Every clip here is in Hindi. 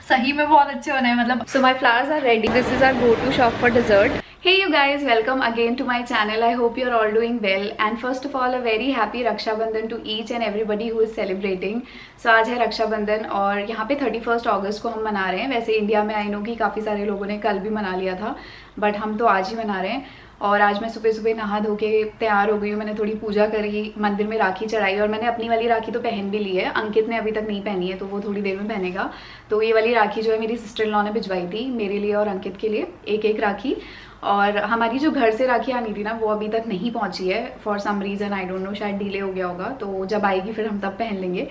सही में बहुत अच्छे बने हैं मतलब। So my flowers are ready, this is our go to shop for dessert. Hey you guys, welcome again to my channel. I hope you're all doing well and first of all a very happy Raksha Bandhan to each and everybody who is celebrating. So आज है रक्षा बंधन और यहाँ पे 31 अगस्त को हम मना रहे हैं। वैसे इंडिया में आई नो कि काफ़ी सारे लोगों ने कल भी मना लिया था, बट हम तो आज ही मना रहे हैं। और आज मैं सुबह सुबह नहा धो के तैयार हो गई हूँ। मैंने थोड़ी पूजा करी, मंदिर में राखी चढ़ाई और मैंने अपनी वाली राखी तो पहन भी ली है। अंकित ने अभी तक नहीं पहनी है तो वो थोड़ी देर में पहनेगा। तो ये वाली राखी जो है मेरी सिस्टर इन लॉ ने भिजवाई थी मेरे लिए और अंकित के लिए एक एक राखी। और हमारी जो घर से राखी आनी थी ना वो अभी तक नहीं पहुंची है for some reason, I don't know, शायद डिले हो गया होगा। तो जब आएगी फिर हम तब पहन लेंगे।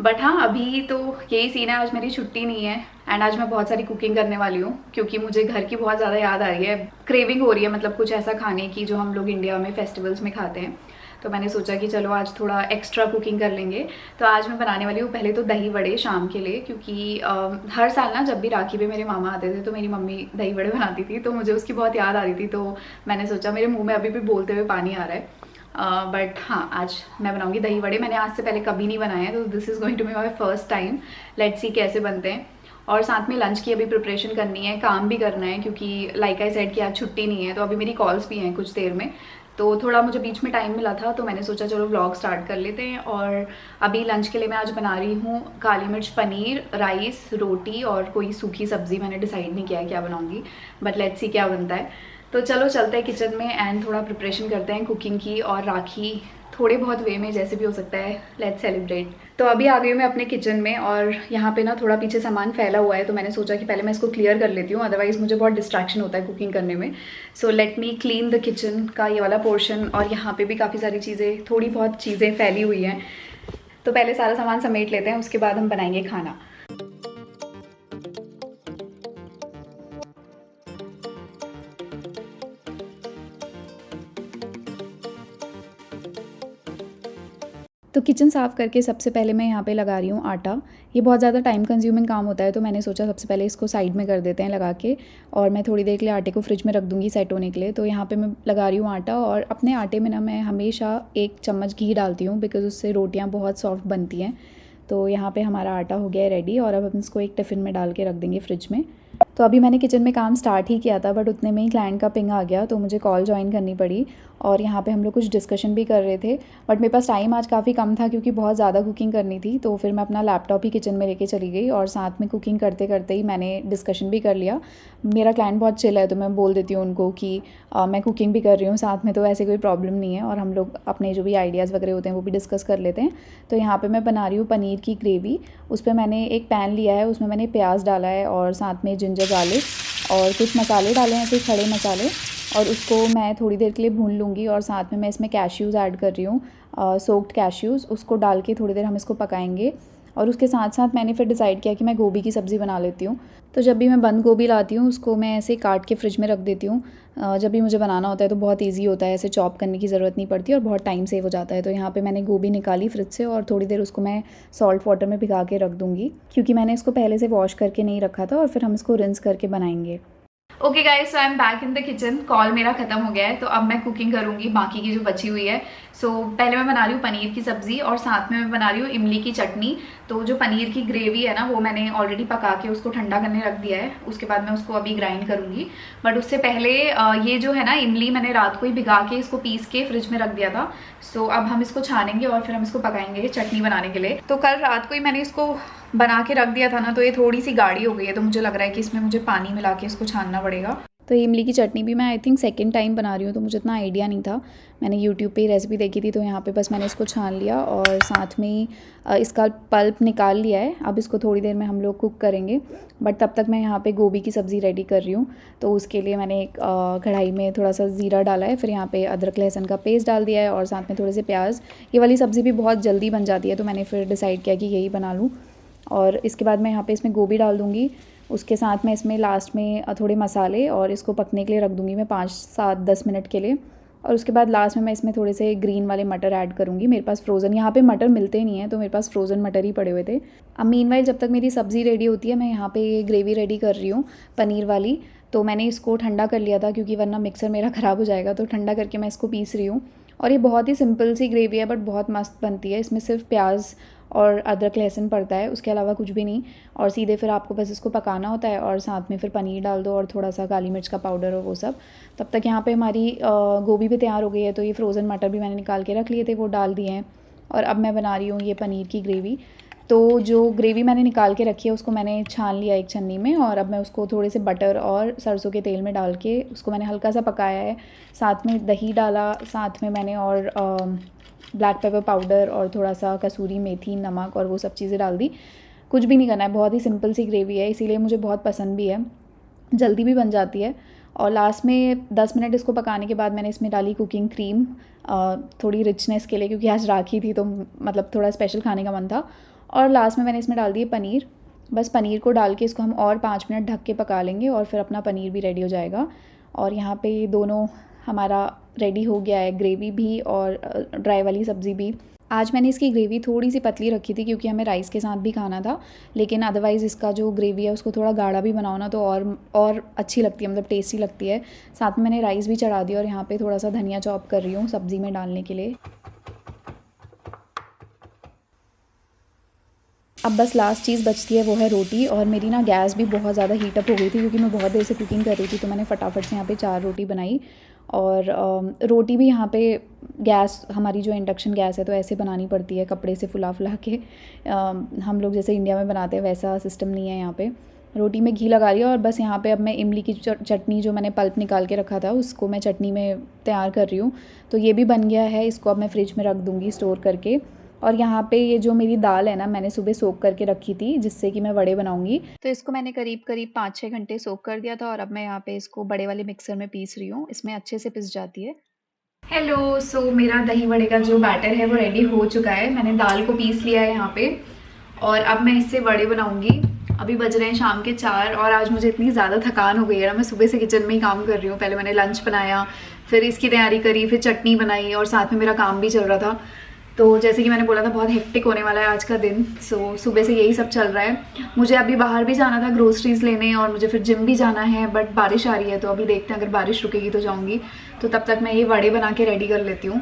बट हाँ, अभी तो यही सीन है। आज मेरी छुट्टी नहीं है एंड आज मैं बहुत सारी कुकिंग करने वाली हूँ क्योंकि मुझे घर की बहुत ज़्यादा याद आ रही है, क्रेविंग हो रही है, मतलब कुछ ऐसा खाने की जो हम लोग इंडिया में फेस्टिवल्स में खाते हैं। तो मैंने सोचा कि चलो आज थोड़ा एक्स्ट्रा कुकिंग कर लेंगे। तो आज मैं बनाने वाली हूँ पहले तो दही वड़े शाम के लिए, क्योंकि हर साल ना जब भी राखी पे मेरे मामा आते थे तो मेरी मम्मी दही वड़े बनाती थी, तो मुझे उसकी बहुत याद आ रही थी। तो मैंने सोचा, मेरे मुंह में अभी भी बोलते हुए पानी आ रहा है। बट हाँ, आज मैं बनाऊंगी दही वड़े। मैंने आज से पहले कभी नहीं बनाए हैं, तो this is going to be my first time. Let's see कैसे बनते हैं। और साथ में लंच की अभी प्रिपरेशन करनी है, काम भी करना है, क्योंकि लाइक आई सेड कि आज छुट्टी नहीं है। तो अभी मेरी कॉल्स भी हैं कुछ देर में, तो थोड़ा मुझे बीच में टाइम मिला था तो मैंने सोचा चलो व्लॉग स्टार्ट कर लेते हैं। और अभी लंच के लिए मैं आज बना रही हूँ काली मिर्च पनीर, राइस, रोटी और कोई सूखी सब्जी। मैंने डिसाइड नहीं किया है क्या बनाऊँगी, बट लेट्स सी क्या बनता है। तो चलो चलते हैं किचन में एंड थोड़ा प्रिपरेशन करते हैं कुकिंग की और राखी थोड़े बहुत वे में जैसे भी हो सकता है लेट्स सेलिब्रेट। तो अभी आ गई हूँ मैं अपने किचन में और यहाँ पे ना थोड़ा पीछे सामान फैला हुआ है, तो मैंने सोचा कि पहले मैं इसको क्लियर कर लेती हूँ, अदरवाइज मुझे बहुत डिस्ट्रैक्शन होता है कुकिंग करने में। So let me clean the kitchen का ये वाला पोर्शन। और यहाँ पे भी काफ़ी सारी चीज़ें, थोड़ी बहुत चीज़ें फैली हुई हैं, तो पहले सारा सामान समेट लेते हैं, उसके बाद हम बनाएंगे खाना। तो किचन साफ़ करके सबसे पहले मैं यहाँ पे लगा रही हूँ आटा। ये बहुत ज़्यादा टाइम कंज्यूमिंग काम होता है, तो मैंने सोचा सबसे पहले इसको साइड में कर देते हैं लगा के, और मैं थोड़ी देर के लिए आटे को फ्रिज में रख दूँगी सेट होने के लिए। तो यहाँ पे मैं लगा रही हूँ आटा, और अपने आटे में ना मैं हमेशा 1 चम्मच घी डालती हूँ बिकॉज़ उससे रोटियाँ बहुत सॉफ्ट बनती हैं। तो यहाँ पर हमारा आटा हो गया है रेडी, और अब हम इसको एक टिफ़िन में डाल के रख देंगे फ्रिज में। तो अभी मैंने किचन में काम स्टार्ट ही किया था, बट उतने में ही क्लाइंट का पिंग आ गया, तो मुझे कॉल ज्वाइन करनी पड़ी। और यहाँ पे हम लोग कुछ डिस्कशन भी कर रहे थे, बट मेरे पास टाइम आज काफ़ी कम था क्योंकि बहुत ज़्यादा कुकिंग करनी थी। तो फिर मैं अपना लैपटॉप ही किचन में लेके चली गई और साथ में कुकिंग करते करते ही मैंने डिस्कशन भी कर लिया। मेरा क्लाइंट बहुत चिल है, तो मैं बोल देती हूँ उनको कि मैं कुकिंग भी कर रही हूँ साथ में, तो ऐसे कोई प्रॉब्लम नहीं है। और हम लोग अपने जो भी आइडियाज़ वगैरह होते हैं वो भी डिस्कस कर लेते हैं। तो यहाँ पर मैं बना रही हूँ पनीर की ग्रेवी। उस पर मैंने एक पैन लिया है, उसमें मैंने प्याज डाला है और साथ में जिंजर गार्लिक और कुछ मसाले डाले हैं, ऐसे खड़े मसाले, और उसको मैं थोड़ी देर के लिए भून लूँगी। और साथ में मैं इसमें कैश्यूज़ ऐड कर रही हूँ, सोक्ड कैश्यूज़, उसको डाल के थोड़ी देर हम इसको पकाएंगे। और उसके साथ साथ मैंने फिर डिसाइड किया कि मैं गोभी की सब्ज़ी बना लेती हूँ। तो जब भी मैं बंद गोभी लाती हूँ उसको मैं ऐसे काट के फ्रिज में रख देती हूँ। जब भी मुझे बनाना होता है तो बहुत ईजी होता है, ऐसे चॉप करने की ज़रूरत नहीं पड़ती और बहुत टाइम सेव हो जाता है। तो यहाँ पे मैंने गोभी निकाली फ्रिज से और थोड़ी देर उसको मैं सॉल्ट वाटर में भिगा के रख दूँगी, क्योंकि मैंने इसको पहले से वॉश करके नहीं रखा था, और फिर हम इसको रिंस करके बनाएंगे। Okay guys, so I am back in the kitchen. Call मेरा खत्म हो गया है, तो अब मैं कुकिंग करूंगी बाकी की जो बची हुई है। सो पहले मैं बना रही हूँ पनीर की सब्जी और साथ में मैं बना रही हूँ इमली की चटनी। तो जो पनीर की ग्रेवी है ना वो मैंने ऑलरेडी पका के उसको ठंडा करने रख दिया है, उसके बाद मैं उसको अभी ग्राइंड करूंगी। बट उससे पहले ये जो है ना इमली, मैंने रात को ही भिगा के इसको पीस के फ्रिज में रख दिया था। सो अब हम इसको छानेंगे और फिर हम इसको पकाएंगे चटनी बनाने के लिए। तो कल रात को ही मैंने इसको बना के रख दिया था ना, तो ये थोड़ी सी गाढ़ी हो गई है, तो मुझे लग रहा है कि इसमें मुझे पानी मिला के इसको छानना पड़ेगा। तो इमली की चटनी भी मैं आई थिंक सेकंड टाइम बना रही हूँ, तो मुझे इतना आइडिया नहीं था। मैंने यूट्यूब पे ही रेसिपी देखी थी, तो यहाँ पे बस मैंने इसको छान लिया और साथ में ही इसका पल्प निकाल लिया है। अब इसको थोड़ी देर में हम लोग कुक करेंगे, बट तब तक मैं यहाँ पे गोभी की सब्ज़ी रेडी कर रही हूँ। तो उसके लिए मैंने एक कढ़ाई में थोड़ा सा ज़ीरा डाला है, फिर यहाँ पे अदरक लहसुन का पेस्ट डाल दिया है और साथ में थोड़े से प्याज। ये वाली सब्ज़ी भी बहुत जल्दी बन जाती है, तो मैंने फिर डिसाइड किया कि यही बना लूँ। और इसके बाद मैं यहाँ पे इसमें गोभी डाल दूँगी। उसके साथ मैं इसमें लास्ट में थोड़े मसाले और इसको पकने के लिए रख दूँगी मैं 5-7-10 मिनट के लिए। और उसके बाद लास्ट में मैं इसमें थोड़े से ग्रीन वाले मटर ऐड करूँगी। मेरे पास फ्रोज़न यहाँ पे मटर मिलते ही नहीं है, तो मेरे पास फ्रोज़न मटर ही पड़े हुए थे। अब मीनवाइल जब तक मेरी सब्ज़ी रेडी होती है, मैं यहाँ पे ये ग्रेवी रेडी कर रही हूँ पनीर वाली। तो मैंने इसको ठंडा कर लिया था क्योंकि वरना मिक्सर मेरा ख़राब हो जाएगा, तो ठंडा करके मैं इसको पीस रही हूँ। और ये बहुत ही सिंपल सी ग्रेवी है बट बहुत मस्त बनती है। इसमें सिर्फ प्याज और अदरक लहसुन पड़ता है, उसके अलावा कुछ भी नहीं। और सीधे फिर आपको बस इसको पकाना होता है और साथ में फिर पनीर डाल दो और थोड़ा सा काली मिर्च का पाउडर और वो सब। तब तक यहाँ पे हमारी गोभी भी तैयार हो गई है। तो ये फ्रोज़न मटर भी मैंने निकाल के रख लिए थे, वो डाल दिए हैं। और अब मैं बना रही हूँ ये पनीर की ग्रेवी। तो जो ग्रेवी मैंने निकाल के रखी है उसको मैंने छान लिया एक छन्नी में, और अब मैं उसको थोड़े से बटर और सरसों के तेल में डाल के उसको मैंने हल्का सा पकाया है। साथ में दही डाला, साथ में मैंने और ब्लैक पेपर पाउडर और थोड़ा सा कसूरी मेथी, नमक और वो सब चीज़ें डाल दी। कुछ भी नहीं करना है, बहुत ही सिंपल सी ग्रेवी है, इसीलिए मुझे बहुत पसंद भी है, जल्दी भी बन जाती है। और लास्ट में 10 मिनट इसको पकाने के बाद मैंने इसमें डाली कुकिंग क्रीम, थोड़ी रिचनेस के लिए, क्योंकि आज राखी थी तो मतलब थोड़ा स्पेशल खाने का मन था। और लास्ट में मैंने इसमें डाल दिए पनीर। बस पनीर को डाल के इसको हम और 5 मिनट ढक के पका लेंगे और फिर अपना पनीर भी रेडी हो जाएगा। और यहाँ पे दोनों हमारा रेडी हो गया है, ग्रेवी भी और ड्राई वाली सब्ज़ी भी। आज मैंने इसकी ग्रेवी थोड़ी सी पतली रखी थी क्योंकि हमें राइस के साथ भी खाना था, लेकिन अदरवाइज़ इसका जो ग्रेवी है उसको थोड़ा गाढ़ा भी बनाओ ना तो और अच्छी लगती है, मतलब टेस्टी लगती है। साथ में मैंने राइस भी चढ़ा दी और यहाँ पे थोड़ा सा धनिया चॉप कर रही हूँ सब्ज़ी में डालने के लिए। अब बस लास्ट चीज़ बचती है, वो है रोटी। और मेरी ना गैस भी बहुत ज़्यादा हीट अप हो गई थी क्योंकि मैं बहुत देर से कुकिंग कर रही थी, तो मैंने फटाफट से यहाँ पे 4 रोटी बनाई। और रोटी भी यहाँ पे गैस, हमारी जो इंडक्शन गैस है तो ऐसे बनानी पड़ती है, कपड़े से फुला फुला के। हम लोग जैसे इंडिया में बनाते हैं वैसा सिस्टम नहीं है यहाँ पे। रोटी में घी लगा रही है और बस यहाँ पे अब मैं इमली की चटनी, जो मैंने पल्प निकाल के रखा था, उसको मैं चटनी में तैयार कर रही हूँ। तो ये भी बन गया है, इसको अब मैं फ्रिज में रख दूँगी स्टोर करके। और यहाँ पे ये जो मेरी दाल है ना, मैंने सुबह सोक करके रखी थी जिससे कि मैं वड़े बनाऊंगी। तो इसको मैंने करीब 5-6 घंटे सोक कर दिया था और अब मैं यहाँ पे इसको बड़े वाले मिक्सर में पीस रही हूँ, इसमें अच्छे से पिस जाती है। हेलो, सो मेरा दही वड़े का जो बैटर है वो रेडी हो चुका है। मैंने दाल को पीस लिया है यहाँ पे और अब मैं इससे वड़े बनाऊंगी। अभी बज रहे हैं शाम के 4 और आज मुझे इतनी ज़्यादा थकान हो गई है ना, मैं सुबह से किचन में ही काम कर रही हूँ। पहले मैंने लंच बनाया, फिर इसकी तैयारी करी, फिर चटनी बनाई और साथ में मेरा काम भी चल रहा था। तो जैसे कि मैंने बोला था बहुत हेक्टिक होने वाला है आज का दिन। सो सुबह से यही सब चल रहा है। मुझे अभी बाहर भी जाना था ग्रोसरीज लेने और मुझे फिर जिम भी जाना है, बट बारिश आ रही है तो अभी देखते हैं, अगर बारिश रुकेगी तो जाऊंगी। तो तब तक मैं ये वड़े बना के रेडी कर लेती हूँ।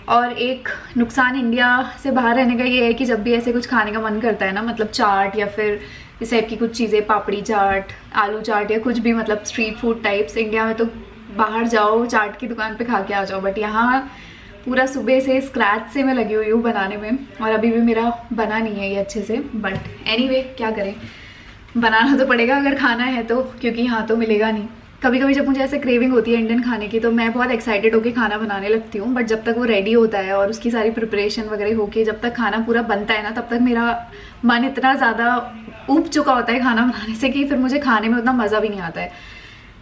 और एक नुकसान इंडिया से बाहर रहने का ये है कि जब भी ऐसे कुछ खाने का मन करता है ना, मतलब चाट या फिर इस टाइप की कुछ चीज़ें, पापड़ी चाट, आलू चाट या कुछ भी, मतलब स्ट्रीट फूड टाइप्स, इंडिया में तो बाहर जाओ चाट की दुकान पे खा के आ जाओ, बट यहाँ पूरा सुबह से स्क्रैच से मैं लगी हुई हूँ बनाने में और अभी भी मेरा बना नहीं है ये अच्छे से। बट एनीवे क्या करें, बनाना तो पड़ेगा अगर खाना है तो, क्योंकि यहाँ तो मिलेगा नहीं। कभी कभी जब मुझे ऐसे क्रेविंग होती है इंडियन खाने की तो मैं बहुत एक्साइटेड होकर खाना बनाने लगती हूँ, बट जब तक वो रेडी होता है और उसकी सारी प्रिपरेशन वगैरह होके जब तक खाना पूरा बनता है ना, तब तक मेरा मन इतना ज़्यादा ऊब चुका होता है खाना बनाने से कि फिर मुझे खाने में उतना मज़ा भी नहीं आता है।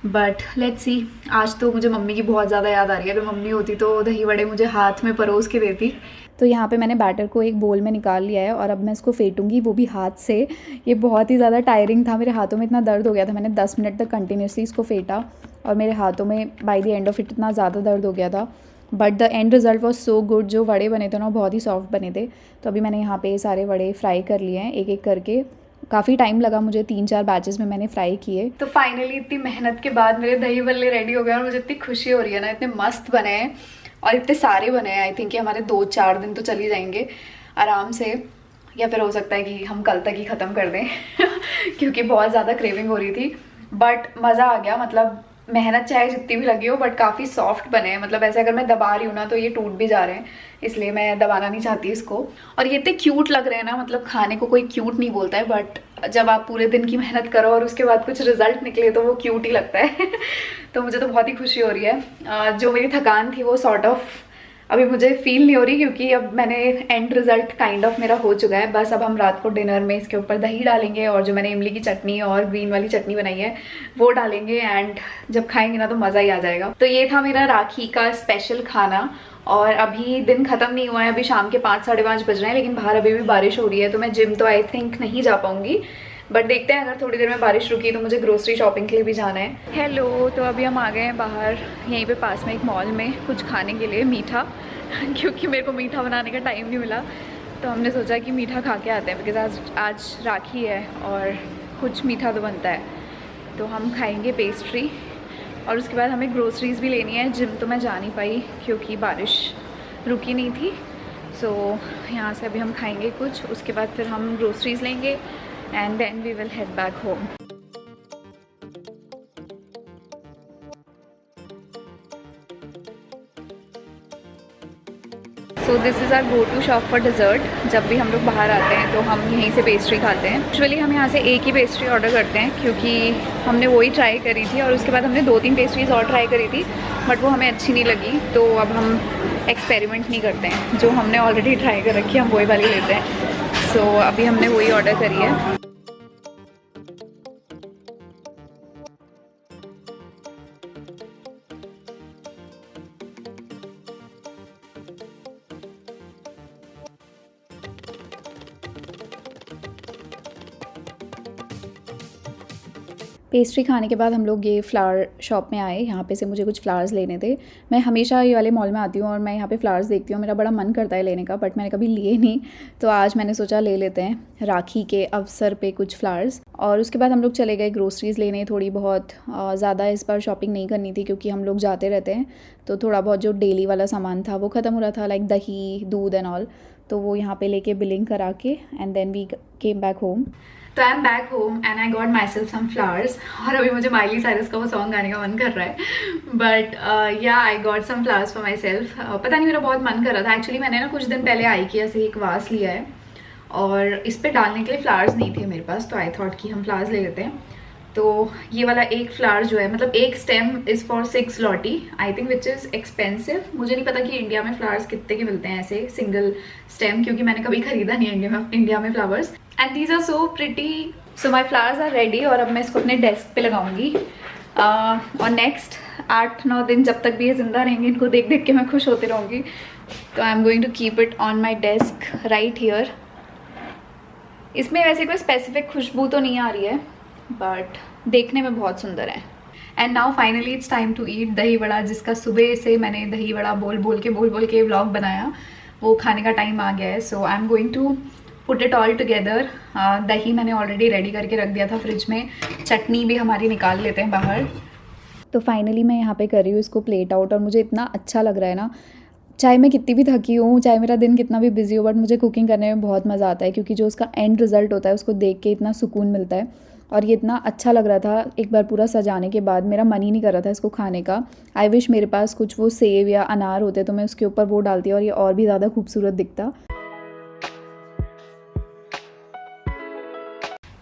बट लेट्स सी, आज तो मुझे मम्मी की बहुत ज़्यादा याद आ रही है। अगर मम्मी होती तो दही वड़े मुझे हाथ में परोस के देती। तो यहाँ पे मैंने बैटर को एक बोल में निकाल लिया है और अब मैं इसको फेंटूंगी, वो भी हाथ से। ये बहुत ही ज़्यादा टायरिंग था, मेरे हाथों में इतना दर्द हो गया था। मैंने 10 मिनट तक कंटिन्यूसली इसको फेंटा और मेरे हाथों में by the end of it इतना ज़्यादा दर्द हो गया था, but the end result was so good. जो वड़े बने थे ना बहुत ही सॉफ्ट बने थे। तो अभी मैंने यहाँ पे सारे वड़े फ्राई कर लिए हैं एक एक करके। काफ़ी टाइम लगा मुझे, 3-4 बैचेस में मैंने फ्राई किए। तो फाइनली इतनी मेहनत के बाद मेरे दही बल्ले रेडी हो गए और मुझे इतनी खुशी हो रही है ना, इतने मस्त बने हैं और इतने सारे बने हैं। आई थिंक कि हमारे 2-4 दिन तो चल ही जाएंगे आराम से, या फिर हो सकता है कि हम कल तक ही ख़त्म कर दें क्योंकि बहुत ज़्यादा क्रेविंग हो रही थी। बट मज़ा आ गया, मतलब मेहनत चाहे जितनी भी लगी हो बट काफ़ी सॉफ्ट बने हैं। मतलब ऐसे अगर मैं दबा रही हूँ ना तो ये टूट भी जा रहे हैं, इसलिए मैं दबाना नहीं चाहती इसको। और ये इतने क्यूट लग रहे हैं ना, मतलब खाने को कोई क्यूट नहीं बोलता है, बट जब आप पूरे दिन की मेहनत करो और उसके बाद कुछ रिजल्ट निकले तो वो क्यूट ही लगता है तो मुझे तो बहुत ही खुशी हो रही है। जो मेरी थकान थी वो सॉर्ट ऑफ अभी मुझे फील नहीं हो रही, क्योंकि अब मैंने एंड रिजल्ट काइंड ऑफ मेरा हो चुका है। बस अब हम रात को डिनर में इसके ऊपर दही डालेंगे और जो मैंने इमली की चटनी और ग्रीन वाली चटनी बनाई है वो डालेंगे, एंड जब खाएंगे ना तो मज़ा ही आ जाएगा। तो ये था मेरा राखी का स्पेशल खाना। और अभी दिन ख़त्म नहीं हुआ है, अभी शाम के 5-5:30 बज रहे हैं, लेकिन बाहर अभी भी बारिश हो रही है। तो मैं जिम तो आई थिंक नहीं जा पाऊँगी, बट देखते हैं, अगर थोड़ी देर में बारिश रुकी तो मुझे ग्रोसरी शॉपिंग के लिए भी जाना है। हेलो, तो अभी हम आ गए हैं बाहर, यहीं पे पास में एक मॉल में कुछ खाने के लिए मीठा क्योंकि मेरे को मीठा बनाने का टाइम नहीं मिला, तो हमने सोचा कि मीठा खा के आते हैं, बिकॉज आज राखी है और कुछ मीठा तो बनता है। तो हम खाएंगे पेस्ट्री और उसके बाद हमें ग्रोसरीज़ भी लेनी है। जिम तो मैं जा नहीं पाई क्योंकि बारिश रुकी नहीं थी। सो यहाँ से अभी हम खाएंगे कुछ, उसके बाद फिर हम ग्रोसरीज लेंगे and then we will head back home. So this is our go to shop for dessert. जब भी हम लोग बाहर आते हैं तो हम यहीं से पेस्ट्री खाते हैं। एक्चुअली हम यहाँ से एक ही पेस्ट्री ऑर्डर करते हैं क्योंकि हमने वही ट्राई करी थी और उसके बाद हमने 2-3 पेस्ट्रीज़ और ट्राई करी थी, बट वो हमें अच्छी नहीं लगी। तो अब हम एक्सपेरिमेंट नहीं करते हैं, जो हमने ऑलरेडी ट्राई कर रखी है हम वही वाली लेते हैं। सो अभी हमने वही ऑर्डर करी है। पेस्ट्री खाने के बाद हम लोग ये फ्लावर शॉप में आए। यहाँ पे से मुझे कुछ फ्लावर्स लेने थे। मैं हमेशा ये वाले मॉल में आती हूँ और मैं यहाँ पे फ्लावर्स देखती हूँ, मेरा बड़ा मन करता है लेने का, बट मैंने कभी लिए नहीं। तो आज मैंने सोचा ले लेते हैं राखी के अवसर पे कुछ फ्लावर्स। और उसके बाद हम लोग चले गए ग्रोसरीज़ लेने। थोड़ी बहुत ज़्यादा इस बार शॉपिंग नहीं करनी थी क्योंकि हम लोग जाते रहते हैं, तो थोड़ा बहुत जो डेली वाला सामान था वो ख़त्म हो रहा था, लाइक दही, दूध एंड ऑल। तो वो यहाँ पे लेके बिलिंग करा के and then we came back home. तो I am back home and I got myself some flowers. और अभी मुझे माइली साइरस का वो सॉन्ग गाने का मन कर रहा है, but yeah I got some flowers for my self. पता नहीं, मेरा बहुत मन कर रहा था। एक्चुअली मैंने ना कुछ दिन पहले IKEA से एक वास लिया है और इस पर डालने के लिए फ्लावर्स नहीं थे मेरे पास, तो आई थॉट कि हम फ्लावर्स ले लेते हैं। तो ये वाला एक फ्लावर जो है, मतलब एक stem is for 6 लॉटी I think, which is expensive. मुझे नहीं पता कि इंडिया में फ्लावर्स कितने के मिलते हैं ऐसे सिंगल स्टेम, क्योंकि मैंने कभी खरीदा नहीं है इंडिया में flowers. And these are so pretty. So my flowers are ready और अब मैं इसको अपने डेस्क पे लगाऊंगी। और नेक्स्ट 8-9 दिन जब तक भी ये ज़िंदा रहेंगे, इनको देख देख के मैं खुश होती रहूँगी। तो I am going to keep it on my desk right here. इसमें वैसे कोई स्पेसिफिक खुशबू तो नहीं आ रही है, बट देखने में बहुत सुंदर है। And now finally it's time to eat dahi vada, जिसका सुबह से मैंने दही वड़ा बोल बोल के व्लॉग बनाया, वो खाने का टाइम आ गया है। So I am going to put it all together. दही मैंने ऑलरेडी रेडी करके रख दिया था फ्रिज में, चटनी भी हमारी निकाल लेते हैं बाहर। तो फाइनली मैं यहाँ पे कर रही हूँ इसको प्लेट आउट, और मुझे इतना अच्छा लग रहा है ना। चाहे मैं कितनी भी थकी हूँ, चाहे मेरा दिन कितना भी बिजी हो, बट मुझे कुकिंग करने में बहुत मज़ा आता है, क्योंकि जो उसका एंड रिज़ल्ट होता है उसको देख के इतना सुकून मिलता है। और ये इतना अच्छा लग रहा था एक बार पूरा सजाने के बाद, मेरा मन ही नहीं कर रहा था इसको खाने का। आई विश मेरे पास कुछ वो सेब या अनार होते तो मैं उसके ऊपर वो डालती और ये और भी ज़्यादा खूबसूरत दिखता।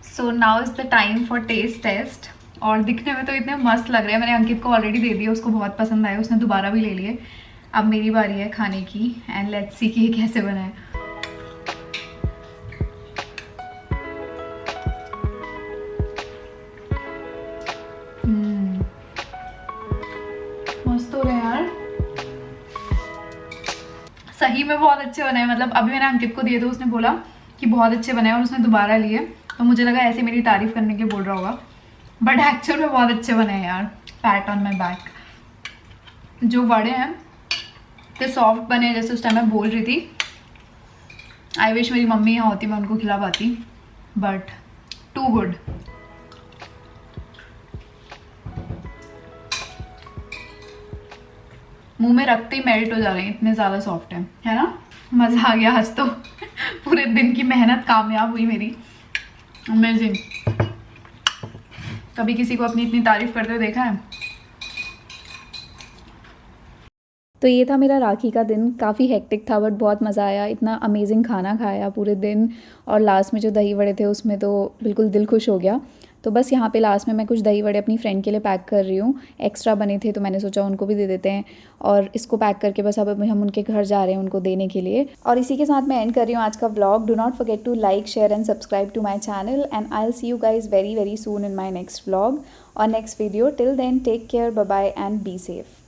So now is the time for taste test. और दिखने में तो इतने मस्त लग रहे हैं। मैंने अंकित को ऑलरेडी दे दिया, उसको बहुत पसंद आया, उसने दोबारा भी ले लिए। अब मेरी बारी है खाने की एंड लेट्स सी कि ये कैसे बना है। मस्त हो रहे हैं यार, सही में बहुत अच्छे बने हैं। मतलब अभी मैंने अंकित को दिए तो उसने बोला कि बहुत अच्छे बने और उसने दोबारा लिए, तो मुझे लगा ऐसे मेरी तारीफ करने के लिए बोल रहा होगा, बट एक्चुअल में बहुत अच्छे बने हैं यार। PAT on my back. जो वड़े हैं तो सॉफ्ट बने हैं, जैसे उस टाइम मैं बोल रही थी। आई विश मेरी मम्मी यहाँ होती, मैं उनको खिला पाती, बट टू गुड। मुंह में रखते ही मेल्ट हो जा रहे हैं, इतने ज़्यादा सॉफ्ट है ना। मज़ा आ गया आज तो। पूरे दिन की मेहनत कामयाब हुई मेरी। अमेजिंग। कभी किसी को अपनी इतनी तारीफ करते हुए देखा है? तो ये था मेरा राखी का दिन। काफ़ी हेक्टिक था बट बहुत मज़ा आया। इतना अमेजिंग खाना खाया पूरे दिन, और लास्ट में जो दही वड़े थे उसमें तो बिल्कुल दिल खुश हो गया। तो बस यहाँ पे लास्ट में मैं कुछ दही वड़े अपनी फ्रेंड के लिए पैक कर रही हूँ। एक्स्ट्रा बने थे तो मैंने सोचा उनको भी दे देते हैं, और इसको पैक करके बस अब हम उनके घर जा रहे हैं उनको देने के लिए। और इसी के साथ मैं एंड कर रही हूँ आज का vlog. Do not forget to like, share and subscribe to my channel, and I will see you guys very very soon in my next vlog और next video. Till then take care, bye bye and be safe.